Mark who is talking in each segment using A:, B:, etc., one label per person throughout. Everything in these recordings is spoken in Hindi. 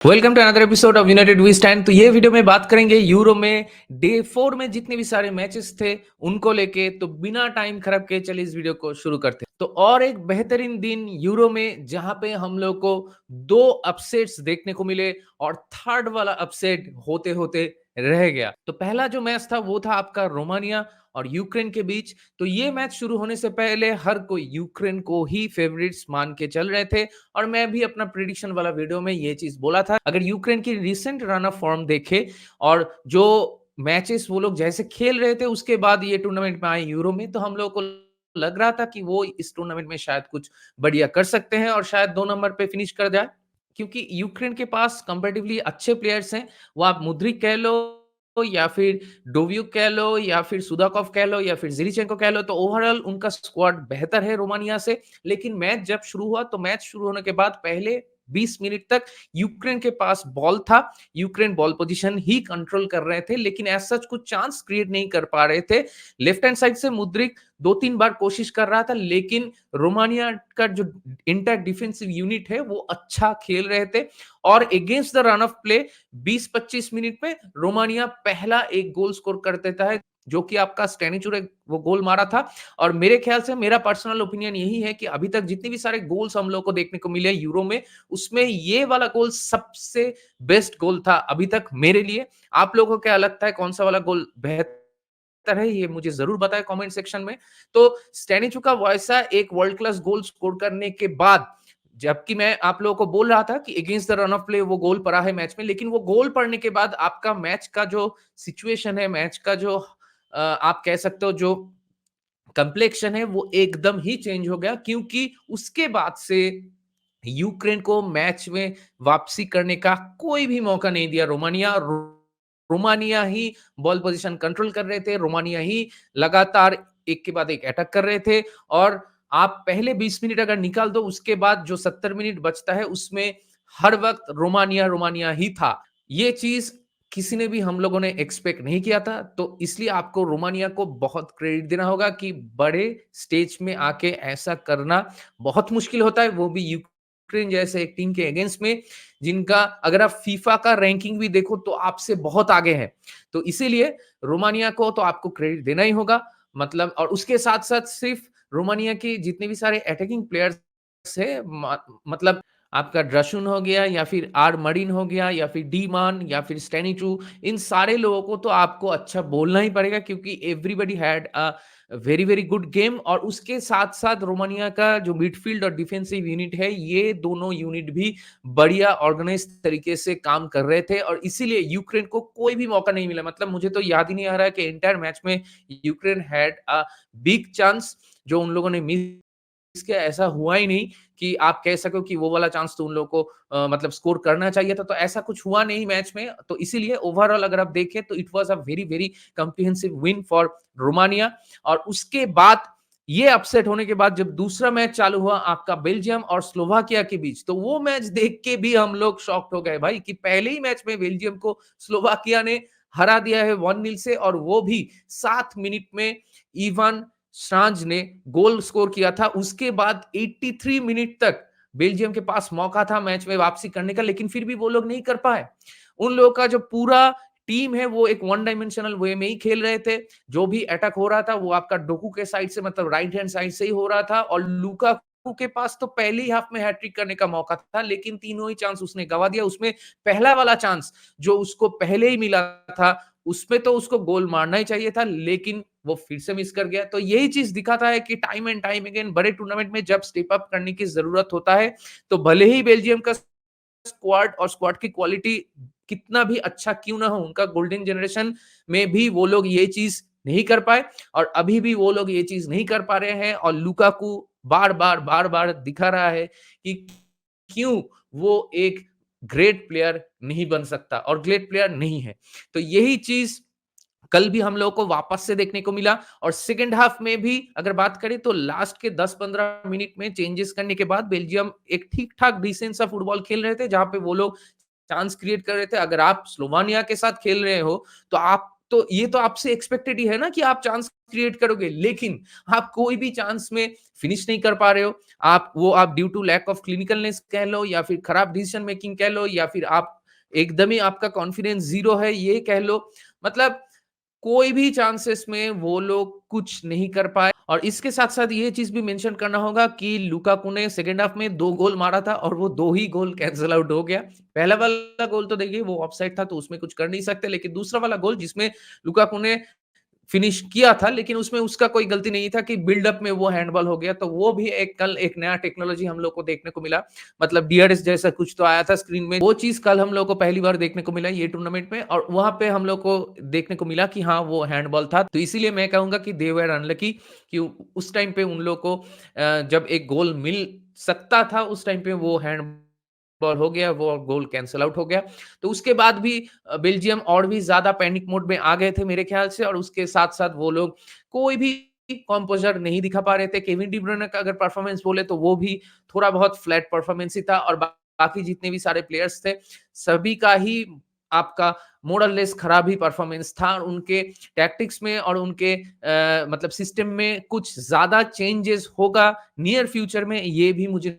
A: Welcome to another episode of united we stand. तो ये वीडियो में बात करेंगे यूरो में डे 4 में जितने भी सारे मैचेस थे उनको लेके। तो बिना टाइम खराब किए चलिए इस वीडियो को शुरू करते हैं। तो और एक बेहतरीन दिन यूरो में जहां पे हम लोग को दो अपसेट्स देखने को मिले और थर्ड वाला अपसेट होते होते रह गया। तो पहला जो मैच था वो था आपका रोमानिया और यूक्रेन के बीच। तो ये मैच शुरू होने से पहले हर कोई यूक्रेन को ही फेवरेट्स मान के चल रहे थे और मैं भी अपना प्रिडिक्शन वाला वीडियो में ये चीज बोला था। अगर यूक्रेन की रिसेंट रन ऑफ फॉर्म देखे और जो मैचेस वो लोग जैसे खेल रहे थे उसके बाद ये टूर्नामेंट में आए यूरो में, तो हम लोग को लग रहा था कि वो इस टूर्नामेंट में शायद कुछ बढ़िया कर सकते हैं और शायद 2 नंबर पे फिनिश कर जाए, क्योंकि यूक्रेन के पास कंपैरेटिवली अच्छे प्लेयर्स हैं। वो आप मुद्रिक कह लो या फिर डोव्यूक कह लो या फिर सुदाकॉफ कह लो या फिर जिरिचेंको कह लो, तो ओवरऑल उनका स्क्वाड बेहतर है रोमानिया से। लेकिन मैच जब शुरू हुआ तो मैच शुरू होने के बाद पहले 20 मिनट तक यूक्रेन के पास बॉल था, यूक्रेन बॉल पोजीशन ही कंट्रोल कर रहे थे, लेकिन एज सच कुछ चांस क्रिएट नहीं कर पा रहे थे। लेफ्ट हैंड साइड से मुद्रिक 2-3 बार कोशिश कर रहा था, लेकिन रोमानिया का जो इंटैक्ट डिफेंसिव यूनिट है वो अच्छा खेल रहे थे। और against the run of play 20-25 minute में रोमानिया पहला एक गोल स्कोर कर देता है, जो कि आपका स्टैनिचुर वो गोल मारा था। और मेरे ख्याल से मेरा पर्सनल ओपिनियन यही है कि अभी तक जितने भी सारे गोल्स हम लोग को देखने को मिले यूरो में, उसमें ये वाला गोल सबसे बेस्ट गोल था अभी तक मेरे लिए। आप लोगों को क्या लगता है, कौन सा वाला गोल बेहतर है, ये मुझे जरूर बताएं कमेंट सेक्शन में। तो स्टैनिचू का वैसा एक वर्ल्ड क्लास गोल स्कोर करने के बाद, जबकि मैं आप लोगों को बोल रहा था कि against the run of play वो गोल पड़ा है मैच में, लेकिन वो गोल पड़ने के बाद आपका मैच का जो सिचुएशन है, मैच का जो आप कह सकते हो जो कंप्लेक्शन है, वो एकदम ही चेंज हो गया, क्योंकि उसके बाद से यूक्रेन को मैच में वापसी करने का कोई भी मौका नहीं दिया रोमानिया। रोमानिया ही बॉल पोजीशन कंट्रोल कर रहे थे, रोमानिया ही लगातार एक के बाद एक अटैक कर रहे थे। और आप पहले 20 मिनट अगर निकाल दो, उसके बाद जो 70 मिनट बचता है उसमें हर वक्त रोमानिया रोमानिया ही था। ये चीज किसी ने भी हम लोगों ने एक्सपेक्ट नहीं किया था, तो इसलिए आपको रोमानिया को बहुत क्रेडिट देना होगा कि बड़े स्टेज में आके ऐसा करना बहुत मुश्किल होता है, वो भी यूक्रेन जैसे एक टीम के अगेंस्ट में, जिनका अगर आप फीफा का रैंकिंग भी देखो तो आपसे बहुत आगे है। तो इसीलिए रोमानिया को तो आपको क्रेडिट देना ही होगा। मतलब और उसके साथ साथ सिर्फ रोमानिया के जितने भी सारे अटैकिंग प्लेयर्स है, मतलब आपका ड्रशुन हो गया या फिर आर मरीन हो गया या फिर डी मान या फिर स्टेनिचू, इन सारे लोगों को तो आपको अच्छा बोलना ही पड़ेगा, क्योंकि everybody had a very very good game. और उसके साथ साथ रोमानिया का जो मिडफील्ड और डिफेंसिव यूनिट है, ये दोनों यूनिट भी बढ़िया ऑर्गेनाइज तरीके से काम कर रहे थे और इसीलिए यूक्रेन को कोई भी मौका नहीं मिला। मतलब मुझे तो याद ही नहीं आ रहा है कि एंटायर मैच में Ukraine had a big chance जो उन लोगों ने मिस किया। ऐसा हुआ ही नहीं कि आप कह सको कि वो वाला चांस तो उन लोगों को मतलब स्कोर करना चाहिए था, तो ऐसा कुछ हुआ नहीं मैच में। तो इसीलिए ओवरऑल अगर आप देखें तो it was a very very comprehensive win for Romania. और उसके बाद ये अपसेट होने के बाद जब दूसरा मैच चालू हुआ आपका बेल्जियम और स्लोवाकिया के बीच, तो वो मैच देख के भी हम लोग शॉक्ड हो गए भाई, कि पहले ही मैच में बेल्जियम को स्लोवाकिया ने हरा दिया है 1-0 से, और वो भी 7 मिनट में इवान श्रांज ने गोल स्कोर किया था। उसके बाद 83 मिनट तक बेल्जियम के पास मौका था मैच में वापसी करने का, लेकिन फिर भी वो लोग नहीं कर पाए। उन लोगों का जो पूरा टीम है वो एक वन डायमेंशनल वे में ही खेल रहे थे। जो भी अटैक हो रहा था वो आपका डोकू के साइड से, मतलब राइट हैंड साइड से ही हो रहा था। और लुकाकू के पास तो पहले ही हाफ में हैट्रिक करने का मौका था, लेकिन तीनों ही चांस उसने गवा दिया। उसमें पहला वाला चांस जो उसको पहले ही मिला था, उसमें तो उसको गोल मारना ही चाहिए था, लेकिन वो फिर से मिस कर गया। तो यही चीज दिखाता है कि टाइम एंड टाइम अगेन बड़े टूर्नामेंट में जब स्टेप अप करने की जरूरत होता है, तो भले ही बेल्जियम का स्क्वाड और स्क्वाड की क्वालिटी कितना भी अच्छा क्यों ना हो, उनका गोल्डन जनरेशन में भी वो लोग ये चीज नहीं कर पाए और अभी भी वो लोग ये चीज नहीं कर पा रहे हैं। और लुकाकू बार बार दिखा रहा है कि क्यों वो एक ग्रेट प्लेयर नहीं बन सकता और ग्रेट प्लेयर नहीं है। तो यही चीज कल भी हम लोगों को वापस से देखने को मिला। और सेकंड हाफ में भी अगर बात करें तो लास्ट के 10-15 मिनट में चेंजेस करने के बाद बेल्जियम एक ठीक-ठाक डिसेंट सा फुटबॉल खेल रहे थे, जहां पे वो लोग चांस क्रिएट कर रहे थे। अगर आप स्लोवानिया के साथ खेल रहे हो तो आप तो ये तो आपसे एक्सपेक्टेड ही है ना कि आप चांस क्रिएट करोगे, लेकिन आप कोई भी चांस में फिनिश नहीं कर पा रहे हो। आप ड्यू टू लैक ऑफ क्लिनिकलनेस कह लो या फिर खराब डिसीजन मेकिंग कह लो या फिर आप एकदम ही आपका कॉन्फिडेंस ज़ीरो है ये कह लो। मतलब कोई भी चांसेस में वो लोग कुछ नहीं कर पाए और इसके साथ-साथ ये चीज़ भी मेंशन करना होगा कि लुकाकू ने सेकंड हाफ में 2 गोल मारा था और वो 2 ही गोल कैंसल आउट हो गया। पहला वाला गोल तो देखिए वो ऑफसाइड था तो उसमें कुछ कर नहीं सकते, लेकिन दूसरा वाला गोल जिसमें लुकाकू ने फिनिश किया था, लेकिन उसमें उसका कोई गलती नहीं था कि बिल्डअप में वो हैंडबॉल हो गया, तो वो भी एक कल एक नया टेक्नोलॉजी हम लोग को देखने को मिला। मतलब डीआरएस जैसा कुछ तो आया था स्क्रीन में, वो चीज़ कल हम लोग को पहली बार देखने को मिला ये टूर्नामेंट में और वहाँ पे हम लोग को देखने को मिला कि हाँ, वो हैंडबॉल था। तो इसीलिए मैं कहूँगा कि दे वर अनलकी कि उस टाइम पे उन लोग को जब एक गोल मिल सकता था, उस टाइम पे वो हैंडबॉल हो गया, वो गोल कैंसल आउट हो गया। तो उसके बाद भी बेल्जियम और भी ज़्यादा पैनिक मोड में आ गए थे मेरे ख्याल से और उसके साथ-साथ वो लोग कोई भी कंपोज़र नहीं दिखा पा रहे थे। केविन डी ब्रुयने का अगर परफॉर्मेंस बोले तो वो भी थोड़ा बहुत फ्लैट परफॉर्मेंस ही था और बाकी जितने भी सारे प्लेयर्स थे, सभी का ही आपका मोरलेस खराब ही परफॉर्मेंस था और उनके टैक्टिक्स में और उनके मतलब सिस्टम में कुछ ज़्यादा चेंजेस होगा नियर फ्यूचर में, ये भी मुझे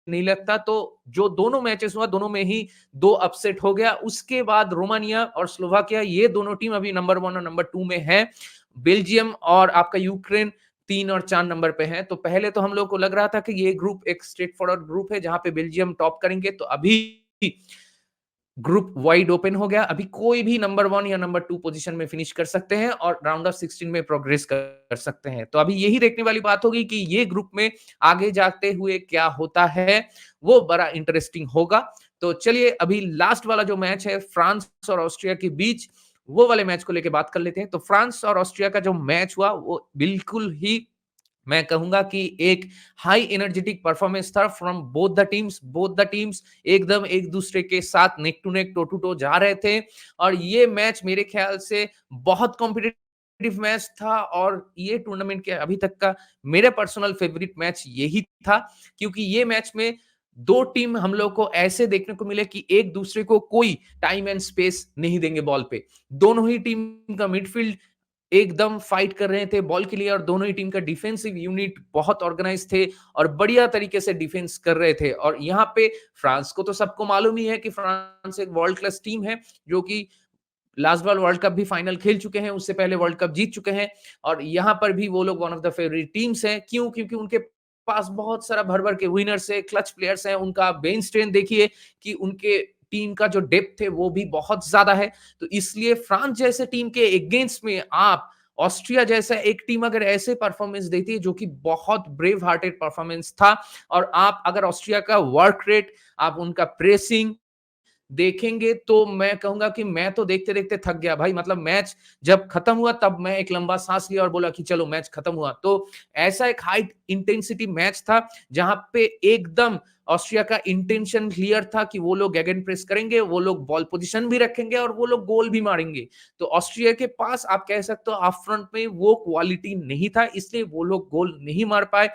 A: नहीं लगता। तो जो दोनों मैचेस हुआ दोनों में ही 2 अपसेट हो गया। उसके बाद रोमानिया और स्लोवाकिया ये दोनों टीम अभी नंबर 1 और नंबर 2 में है। बेल्जियम और आपका यूक्रेन 3 और 4 नंबर पे है। तो पहले तो हम लोग को लग रहा था कि ये ग्रुप एक स्ट्रेट फॉरवर्ड ग्रुप है जहाँ पे बेल्जियम टॉप करेंगे। तो अभी ग्रुप वाइड ओपन हो गया। अभी कोई भी नंबर 1 या नंबर 2 पोज़ीशन में फिनिश कर सकते हैं और राउंड ऑफ 16 में प्रोग्रेस कर सकते हैं। तो अभी यही देखने वाली बात होगी कि ये ग्रुप में आगे जाते हुए क्या होता है, वो बड़ा इंटरेस्टिंग होगा। तो चलिए अभी लास्ट वाला जो मैच है फ्रांस और ऑस्ट्रिया के बीच, वो वाले मैच को लेके बात कर लेते हैं। तो फ्रांस और ऑस्ट्रिया का जो मैच हुआ, वो बिल्कुल ही मैं कहूँगा कि एक हाई एनर्जेटिक परफॉर्मेंस था फ्रॉम बोथ द टीम्स एकदम एक-दूसरे के साथ neck to neck, toe to toe जा रहे थे और ये मैच मेरे ख्याल से बहुत कॉम्पिटिटिव मैच था और ये टूर्नामेंट के अभी तक का मेरा पर्सनल फेवरेट मैच यही था क्योंकि ये मैच में 2 टीम हम लोग को ऐसे देखने को मिले कि एक-दूसरे को कोई टाइम एंड स्पेस नहीं देंगे बॉल पे। दोनों ही टीम का मिडफील्ड एकदम फाइट कर रहे थे बॉल के लिए और दोनों ही टीम का डिफेंसिव यूनिट बहुत ऑर्गेनाइज थे और बढ़िया तरीके से डिफेंस कर रहे थे और यहाँ पे फ्रांस को तो सबको मालूम ही है कि फ्रांस एक वर्ल्ड क्लास टीम है जो कि लास्ट बार वर्ल्ड कप भी फाइनल खेल चुके हैं, उससे पहले वर्ल्ड कप जीत चुके हैं और यहाँ पर भी वो लोग one of the favourite teams हैं। क्यों? क्योंकि उनके पास बहुत सारा भर-भर के विनर्स है, क्लच प्लेयर्स हैं, उनका बेंच स्ट्रेंथ देखिए कि उनके टीम का जो डेप्थ है वो भी बहुत ज़्यादा है। तो इसलिए फ्रांस जैसे टीम के अगेंस्ट में आप ऑस्ट्रिया जैसा एक टीम अगर ऐसे परफॉर्मेंस देती है जो कि बहुत ब्रेव हार्टेड परफॉर्मेंस था और आप अगर ऑस्ट्रिया का वर्क रेट, आप उनका प्रेसिंग देखेंगे तो मैं कहूँगा कि मैं तो देखते-देखते थक गया भाई मतलब मैच जब खत्म हुआ तब मैं एक लंबा साँस लिया और बोला कि चलो मैच खत्म हुआ। तो ऐसा एक हाई इंटेंसिटी मैच था जहाँ पे एकदम ऑस्ट्रिया का इंटेंशन क्लियर था कि वो लोग गेगन प्रेस करेंगे, वो लोग बॉल पोज़ीशन भी रखेंगे और वो लोग गोल भी मारेंगे। तो ऑस्ट्रिया के पास आप कह सकते हो अप फ्रंट में वो क्वालिटी नहीं था इसलिए वो लोग गोल नहीं मार पाए।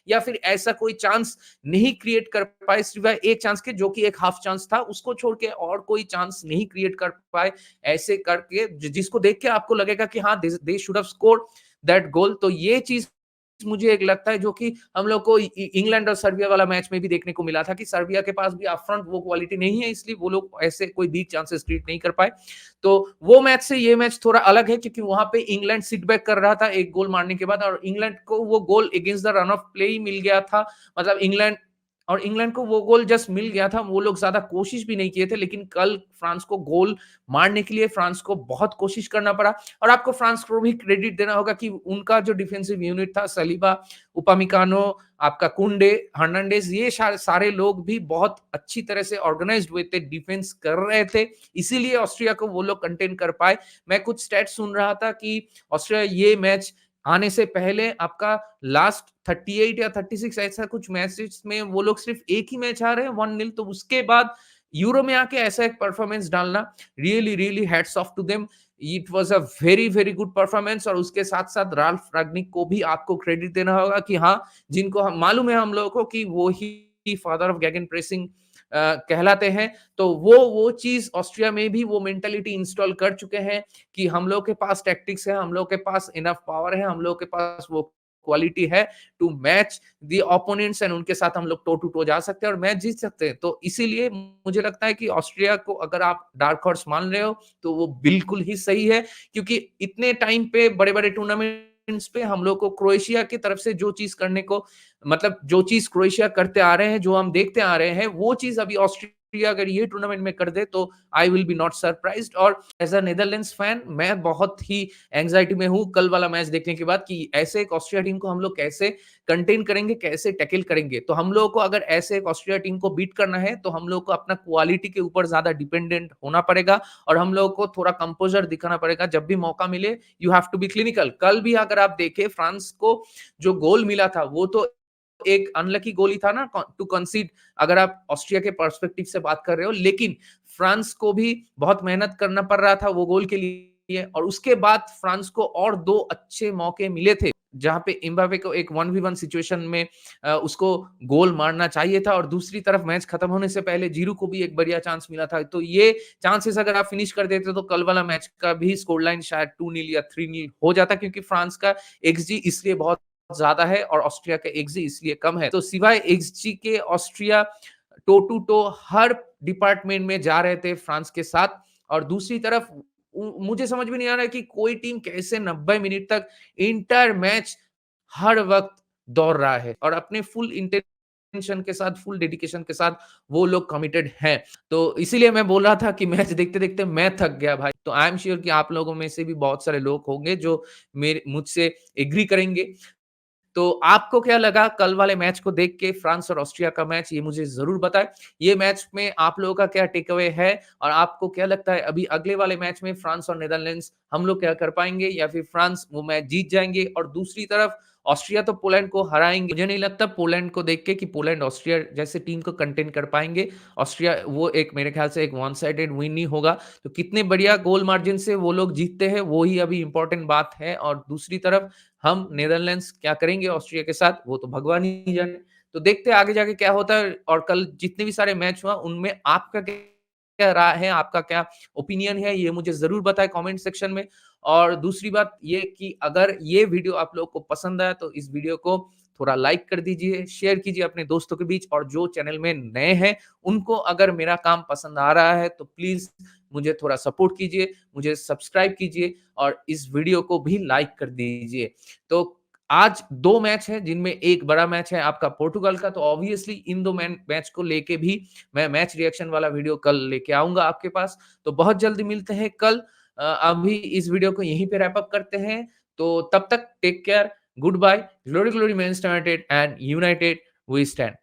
A: या फिर ऐसा कोई चांस नहीं क्रिएट कर पाए सिवाय एक चांस के जो कि एक हाफ चांस था उसको छोड़ के और कोई चांस नहीं क्रिएट कर पाए ऐसे करके जिसको देख के आपको लगेगा कि हाँ they should have scored that goal तो ये चीज मुझे एक लगता है जो कि हम लोग को इंग्लैंड और सर्बिया वाला मैच में भी देखने को मिला था कि सर्बिया के पास भी अपफ्रंट वो क्वालिटी नहीं है इसलिए वो लोग ऐसे कोई बिग चांसेस क्रिएट नहीं कर पाए तो वो मैच से ये मैच थोड़ा अलग है क्योंकि वहां पे इंग्लैंड सिट बैक कर रहा था एक गोल मारने के बाद और इंग्लैंड को वो goal against the run of play ही मिल गया था मतलब इंग्लैंड को वो गोल जस्ट मिल गया था वो लोग ज्यादा कोशिश भी नहीं किए थे लेकिन कल फ्रांस को गोल मारने के लिए फ्रांस को बहुत कोशिश करना पड़ा और आपको फ्रांस को भी क्रेडिट देना होगा कि उनका जो डिफेंसिव यूनिट था सलीबा उपामिकानो आपका कुंडे हर्नांडेज ये सारे लोग भी बहुत अच्छी तरह से ऑर्गेनाइज्ड हुए थे डिफेंस कर रहे थे इसीलिए ऑस्ट्रिया को वो लोग कंटेन कर पाए मैं कुछ स्टैट्स सुन रहा था कि ऑस्ट्रिया ये मैच आने से पहले आपका लास्ट 38 या 36 ऐसा कुछ मैचेस में वो लोग सिर्फ एक ही मैच आ रहे हैं 1-0 तो उसके बाद यूरो में आके ऐसा एक परफॉर्मेंस डालना really really hats off to them it was a very very good performance और उसके साथ साथ राल्फ रागनिक को भी आपको क्रेडिट देना होगा कि हाँ जिनको हम मालूम है हम लोगों को कि वो ही फादर ऑफ गैगन प्रेसिंग कहलाते हैं। तो वो चीज़ ऑस्ट्रिया में भी वो मेंटालिटी इंस्टॉल कर चुके हैं कि हम लोग के पास टैक्टिक्स है, हम लोग के पास इनफ पावर है, हम लोग के पास वो क्वालिटी है to match the opponents and उनके साथ हम लोग टो टू टो जा सकते हैं और मैच जीत सकते हैं। तो इसीलिए मुझे लगता है कि ऑस्ट्रिया को अगर आप डार्क हॉर्स मान रहे हो, तो वो बिल्कुल ही सही है क्योंकि इतने टाइम पे बड़े-बड़े टूर्नामेंट्स पे हम लोग को क्रोएशिया की तरफ से जो चीज़ करने को मतलब जो चीज़ क्रोएशिया करते आ रहे हैं, जो हम देखते आ रहे हैं, वो चीज़ अभी ऑस्ट्रिया अगर ये टूर्नामेंट में कर दे तो I will be not surprised. और एज़ अ नीदरलैंड्स फैन मैं बहुत ही एंग्जायटी में हूँ कल वाला मैच देखने के बाद कि ऐसे एक ऑस्ट्रिया टीम को हम लोग कैसे कंटेन करेंगे, कैसे टैकल करेंगे। तो हम लोगों को अगर ऐसे एक ऑस्ट्रिया टीम को बीट करना है, तो हम लोगों को अपना क्वालिटी के ऊपर ज़्यादा डिपेंडेंट होना पड़ेगा और हम लोगों को थोड़ा कंपोज़र दिखाना पड़ेगा। जब भी मौका मिले, you have to be clinical. कल भी अगर आप देखें फ्रांस को जो गोल मिला था, वो तो एक अनलकी गोल ही था ना टू कंसीड अगर आप ऑस्ट्रिया के पर्सपेक्टिव से बात कर रहे हो। लेकिन फ्रांस को भी बहुत मेहनत करना पड़ रहा था वो गोल के लिए और उसके बाद फ्रांस को और 2 अच्छे मौके मिले थे, जहाँ पे एम्बापे को एक 1v1 सिचुएशन में उसको गोल मारना चाहिए था और दूसरी तरफ मैच खत्म होने से पहले जीरू को भी एक बढ़िया चांस मिला था। तो ये चांसेस अगर आप फिनिश कर देते तो कल वाला मैच का भी स्कोर लाइन शायद 2-0 या 3-0 हो जाता क्योंकि फ्रांस का एक्सजी इसलिए बहुत ज़्यादा है और ऑस्ट्रिया का एक्सजी इसलिए कम है। तो सिवाय एक्सजी के ऑस्ट्रिया टो टू टो हर डिपार्टमेंट में जा रहे थे फ्रांस के साथ और दूसरी तरफ मुझे समझ में नहीं आ रहा है कि कोई टीम कैसे 90 मिनट तक इंटर मैच हर वक्त दौड़ रहा है और अपने फुल इंटेंशन के साथ, फुल डेडिकेशन के साथ वो लोग कमिटेड हैं। तो इसीलिए मैं बोल रहा था कि मैच देखते-देखते मैं थक गया भाई। तो आई एम श्योर कि आप लोगों में से भी बहुत सारे लोग होंगे जो मेरे मुझसे एग्री करेंगे। तो आपको क्या लगा कल वाले मैच को देख के फ्रांस और ऑस्ट्रिया का मैच ये मुझे ज़रूर बताएँ। ये मैच में आप लोगों का क्या टेक अवे है और आपको क्या लगता है अभी अगले वाले मैच में फ्रांस और नीदरलैंड्स हम लोग क्या कर पाएँगे या फिर फ्रांस वो मैच जीत जाएँगे और दूसरी तरफ ऑस्ट्रिया तो पोलैंड को हराएँगे। मुझे नहीं लगता पोलैंड को देख के कि पोलैंड ऑस्ट्रिया जैसे टीम को कंटेन कर पाएँगे। ऑस्ट्रिया वो एक मेरे ख्याल से एक वन साइडेड विन ही होगा। तो कितने बढ़िया गोल मार्जिन से वो लोग जीतते हैं वो ही अभी इम्पोर्टेंट बात है और दूसरी तरफ हम नीदरलैंड्स क्या करेंगे ऑस्ट्रिया के साथ वो तो भगवान ही जाने। तो देखते हैं आगे जाके क्या होता है और कल जितने भी सारे मैच हुआ उनमें आपका क्या राय है, आपका क्या ओपिनियन है ये मुझे ज़रूर बताएँ कमेंट सेक्शन में। और दूसरी बात ये कि अगर ये वीडियो आप लोग को पसंद आया तो इस वीडियो को थोड़ा लाइक कर दीजिए, शेयर कीजिए अपने दोस्तों के बीच और जो चैनल में नए हैं उनको अगर मेरा काम पसंद आ रहा है तो प्लीज़ मुझे थोड़ा सपोर्ट कीजिए, मुझे सब्सक्राइब कीजिए और इस वीडियो को भी लाइक कर दीजिए। तो आज 2 मैच हैं जिनमें एक बड़ा मैच है आपका पोर्टुगल का तो ऑब्वियसली इन 2 मैच को लेके भी मैं मैच रिएक्शन वाला वीडियो कल लेके आऊँगा आपके पास। तो बहुत जल्दी मिलते हैं कल। अभी इस वीडियो को यहीं पे रैप अप करते हैं। तो तब तक take care, good bye, glory glory Manchester United and United we stand.